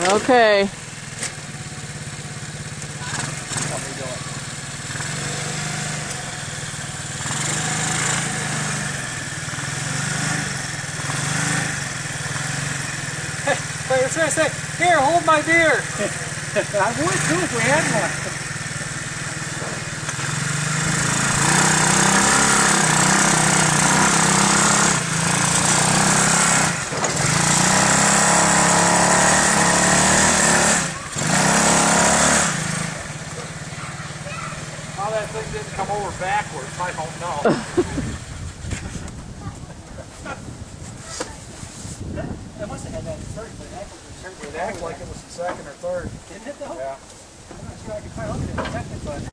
Okay. How are you doing? I was trying to say, here, hold my beer. I would too if we had one. How that thing didn't come over backwards, I don't know. I must have had that first, but it It acted like it was the second or third. didn't it though? Yeah. I'm not sure I can quite look at it in a second, but